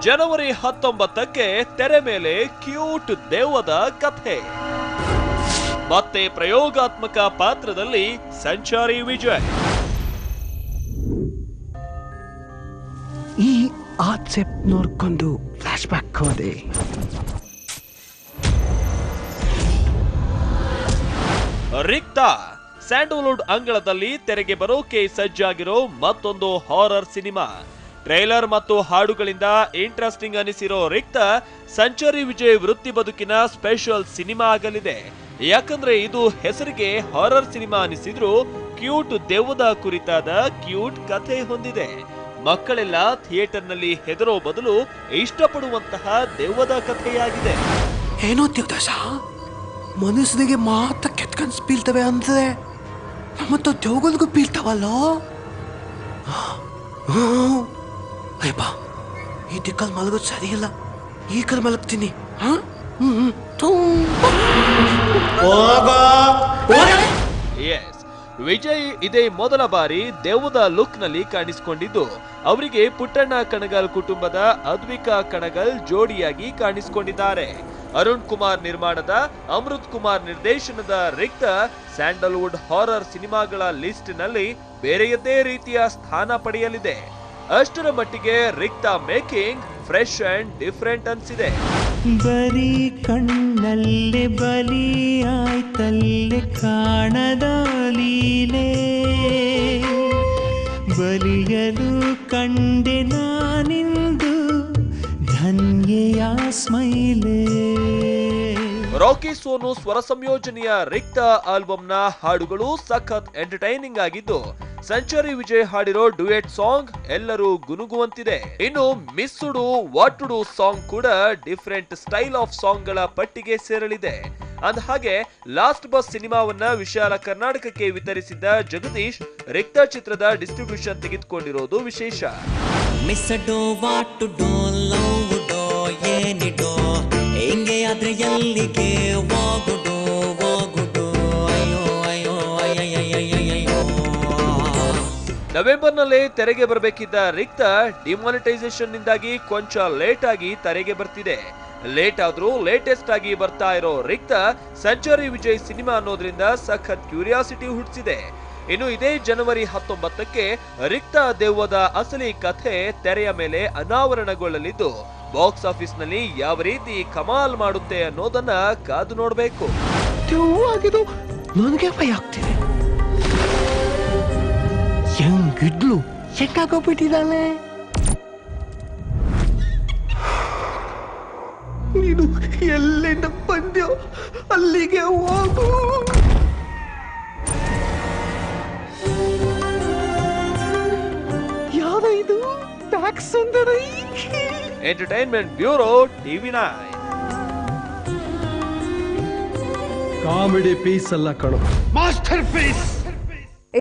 ಜನವರಿ 19ಕ್ಕೆ ತೆರೆ ಮೇಲೆ ಕ್ಯೂಟ್ ದೆವ್ವದ ಕಥೆ. ಮತ್ತೆ ಪ್ರಯೋಗಾತ್ಮಕ ಪಾತ್ರದಲ್ಲಿ ಸಂಚಾರಿ ವಿಜಯ್. ಈ ಆಸೆಪ್ಟ್ ನೋಡ್ಕೊಂಡು ಫ್ಲಾಶ್ ಬ್ಯಾಕ್ ಹೋದೆ. ರಿಕ್ತ ಸ್ಯಾಂಡಲ್ವುಡ್ ಅಂಗಳದಲ್ಲಿ ತೆರೆಗೆ ಬರೋಕೆ ಸಜ್ಜಾಗಿರೋ ಮತ್ತೊಂದು ಹಾರರ್ ಸಿನಿಮಾ. ಟ್ರೈಲರ್ ಮತ್ತು ಹಾಡುಗಳಿಂದ ಇಂಟ್ರೆಸ್ಟಿಂಗ್ ಅನಿಸಿರೋ ರಿಕ್ತ ಸಂಚಾರಿ ವಿಜಯ್ ವೃತ್ತಿ ಬದುಕಿನ ಸ್ಪೆಷಲ್ ಸಿನಿಮಾ ಆಗಲಿದೆ. ಯಾಕಂದ್ರೆ ಇದು ಹೆಸರಿಗೆ ಹಾರರ್ ಸಿನಿಮಾ ಅನಿಸಿದ್ರೂ ಕ್ಯೂಟ್ ದೆವ್ವದ ಕುರಿತಾದ ಕ್ಯೂಟ್ ಕಥೆ ಹೊಂದಿದೆ. ಮಕ್ಕಳೆಲ್ಲ ಥಿಯೇಟರ್ನಲ್ಲಿ ಹೆದರೋ ಬದಲು ಇಷ್ಟಪಡುವಂತಹ ದೆವ್ವದ ಕಥೆಯಾಗಿದೆ. ಏನೋ ದೇವದಾಸ, ಮನುಷ್ಯನಿಗೆ ಮಾತ್ರ ಕೆಟ್ಟ ಕನ್ಸು ಬೀಳ್ತವೆ ಅಂದ್ರೆ ನಮ್ಮಂತ ದೇವಗಳಿಗೂ ಬೀಳ್ತಾವಲ್ಲೋ. ಅಯ್ಯಪ್ಪ, ಈ ದಿಕ್ಕಲ್ಲಿ ಮಲಗೋದು ಸರಿಯಿಲ್ಲ, ಈ ಕಡೆ ಮಲಗ್ತೀನಿ. ಎಸ್, ವಿಜಯ್ ಇದೇ ಮೊದಲ ಬಾರಿ ದೆವ್ವದ ಲುಕ್ ನಲ್ಲಿ ಕಾಣಿಸಿಕೊಂಡಿದ್ದು, ಅವರಿಗೆ ಪುಟ್ಟಣ್ಣ ಕಣಗಲ್ ಕುಟುಂಬದ ಅದ್ವಿಕಾ ಕಣಗಲ್ ಜೋಡಿಯಾಗಿ ಕಾಣಿಸಿಕೊಂಡಿದ್ದಾರೆ. ಅರುಣ್ ಕುಮಾರ್ ನಿರ್ಮಾಣದ, ಅಮೃತ್ ಕುಮಾರ್ ನಿರ್ದೇಶನದ ರಿಕ್ತ ಸ್ಯಾಂಡಲ್ವುಡ್ ಹಾರರ್ ಸಿನಿಮಾಗಳ ಲಿಸ್ಟ್ ನಲ್ಲಿ ಬೇರೆಯದ್ದೇ ರೀತಿಯ ಸ್ಥಾನ ಪಡೆಯಲಿದೆ. ಅಷ್ಟರ ಮಟ್ಟಿಗೆ ರಿಕ್ತ ಮೇಕಿಂಗ್ ಫ್ರೆಶ್ ಅಂಡ್ ಡಿಫರೆಂಟ್ ಅನ್ಸಿದೆ. ಬರೀ ಕಣ್ಣಲ್ಲೇ ಬಲಿ ಆಯ್ತಲ್ಲೇ ಕಾಣದ ಲೀಲೆ, ಬಲಿಯಲು ಕಂಡೆ ನಾನಿಂದು ಧನ್ಯೆಯ ಸ್ಮೈಲೇ. ರಾಕಿ ಸೋನು ಸ್ವರ ಸಂಯೋಜನೆಯ ರಿಕ್ತ ಆಲ್ಬಂನ ಹಾಡುಗಳು ಸಖತ್ ಎಂಟರ್ಟೈನಿಂಗ್ ಆಗಿದ್ದು, ಸಂಚಾರಿ ವಿಜಯ್ ಹಾಡಿರೋ ಡ್ಯುಯೆಟ್ ಸಾಂಗ್ ಎಲ್ಲರೂ ಗುನುಗುವಂತಿದೆ. ಇನ್ನು ಮಿಸ್ಸುಡು ವಾಟುಡು ಸಾಂಗ್ ಕೂಡ ಡಿಫರೆಂಟ್ ಸ್ಟೈಲ್ ಆಫ್ ಸಾಂಗ್ ಗಳ ಪಟ್ಟಿಗೆ ಸೇರಲಿದೆ. ಅಂದ ಹಾಗೆ ಲಾಸ್ಟ್ ಬಸ್ ಸಿನಿಮಾವನ್ನ ವಿಶಾಲ ಕರ್ನಾಟಕಕ್ಕೆ ವಿತರಿಸಿದ್ದ ಜಗದೀಶ್ ರಿಕ್ತ ಚಿತ್ರದ ಡಿಸ್ಟ್ರಿಬ್ಯೂಷನ್ ತೆಗೆದುಕೊಂಡಿರೋದು ವಿಶೇಷ. ಮಿಸ್ಸಡೋ ವಾಟುಡೋ ಲವ್ವುಡೋ ಏನಿಡೋ ಹೆಂಗೆ ಆದ್ರೆ ಎಲ್ಲಿಗೆ ಹೋಗುಡೋ ಹೋಗುಡೋ ಅಯ್ಯೋ ಅಯ್ಯೋ ಅಯ್ಯಯ್ಯಯ್ಯಯ್ಯೋ. ನವೆಂಬರ್ನಲ್ಲೇ ತೆರೆಗೆ ಬರಬೇಕಿದ್ದ ರಿಕ್ತ ಡಿಮಾನಿಟೈಸೇಷನ್ ನಿಂದಾಗಿ ಕೊಂಚ ಲೇಟ್ ಆಗಿ ತೆರೆಗೆ ಬರ್ತಿದೆ. ಲೇಟ್ ಆದ್ರೂ ಲೇಟೆಸ್ಟ್ ಆಗಿ ಬರ್ತಾ ಇರೋ ರಿಕ್ತ ಸಂಚಾರಿ ವಿಜಯ್ ಸಿನಿಮಾ ಅನ್ನೋದ್ರಿಂದ ಸಖತ್ ಕ್ಯೂರಿಯಾಸಿಟಿ ಹುಟ್ಟಿಸಿದೆ. ಇನ್ನು ಇದೇ ಜನವರಿ 19ಕ್ಕೆ ರಿಕ್ತ ದೆವ್ವದ ಅಸಲಿ ಕಥೆ ತೆರೆಯ ಮೇಲೆ ಅನಾವರಣಗೊಳ್ಳಲಿದ್ದು, ಬಾಕ್ಸ್ ಆಫೀಸ್ ನಲ್ಲಿ ಯಾವ ರೀತಿ ಕಮಾಲ್ ಮಾಡುತ್ತೆ ಅನ್ನೋದನ್ನ ಕಾದು ನೋಡ್ಬೇಕು. ನನಗೆ ಭಯ ಆಗ್ತಿದೆ. ಹೆಂಗಿದ್ಲು ಹೆಂಗಾಗೋಗ್ಬಿಟ್ಟಿದ್ದಾನೆ. ನೀನು ಎಲ್ಲಿಂದ ಬಂದ್ಯೋ ಅಲ್ಲಿಗೆ ಹೋಗು. ಯಾವ ಇದು ಟ್ಯಾಕ್ಸ್ ಸುಂದರಿ. Entertainment bureau, TV9. Comedy piece ಅಲ್ಲ ಕಣೋ, ಮಾಸ್ಟರ್ ಪೀಸ್.